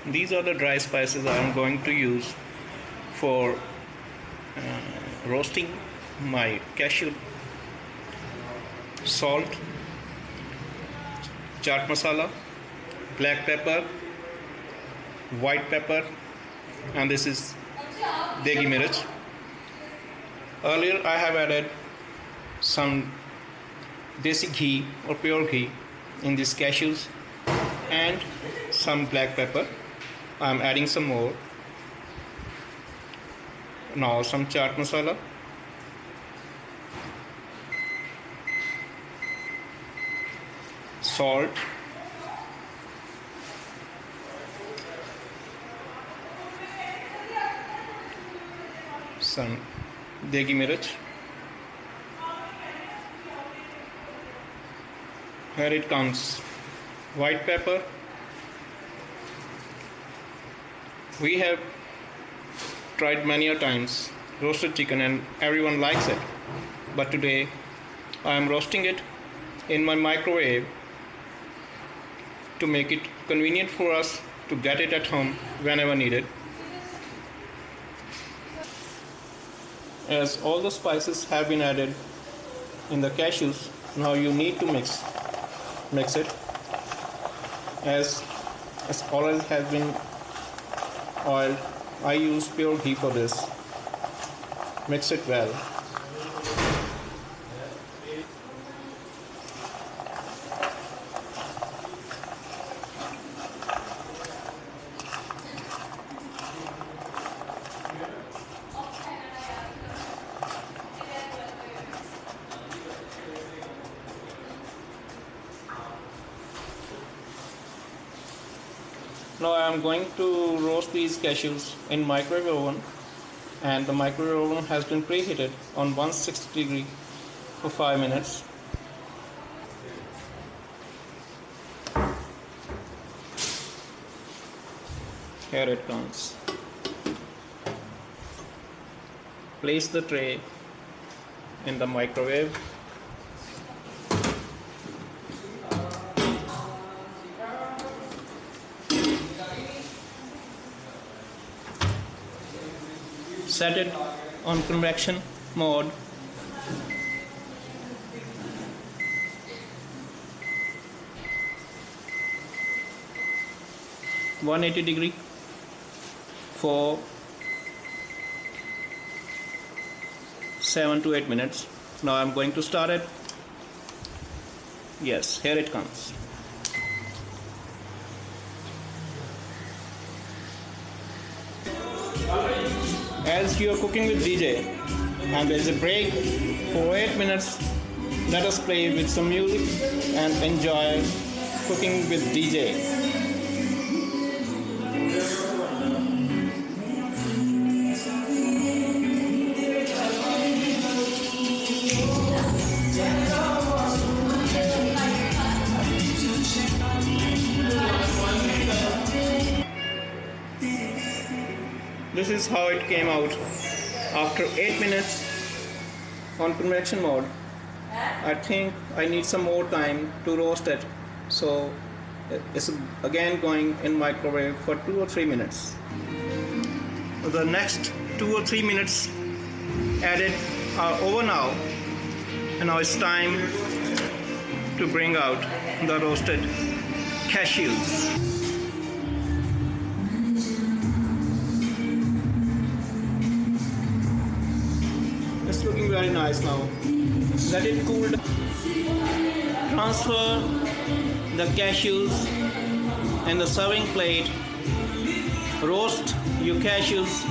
These are the dry spices I am going to use for roasting my cashew. Salt, chaat masala, black pepper, white pepper, and this is degi mirch. Earlier I have added some desi ghee or pure ghee in these cashews and some black pepper. I am adding some more. Now some chaat masala, salt, some degi mirch. Here it comes, white pepper. We have tried many a times roasted chicken and everyone likes it, but today I am roasting it in my microwave to make it convenient for us to get it at home whenever needed. As all the spices have been added in the cashews, now you need to mix it. As oil has been oiled, I use pure ghee for this. Mix it well. Now I am going to roast these cashews in microwave oven, and the microwave oven has been preheated on 160 degree for 5 minutes. Here it comes. Place the tray in the microwave. Set it on convection mode. (180 degree) for 7 to 8 minutes. Now I'm going to start it. Yes, here it comes. As you are cooking with DJ and there is a break for 8 minutes, let us play with some music and enjoy cooking with DJ. This is how it came out after 8 minutes on convection mode. I think I need some more time to roast it, so it's again going in microwave for 2 or 3 minutes. The next 2 or 3 minutes added are over now, and now it's time to bring out the roasted cashews. It's looking very nice now. Let it cool down. Transfer the cashews in the serving plate. Roast your cashews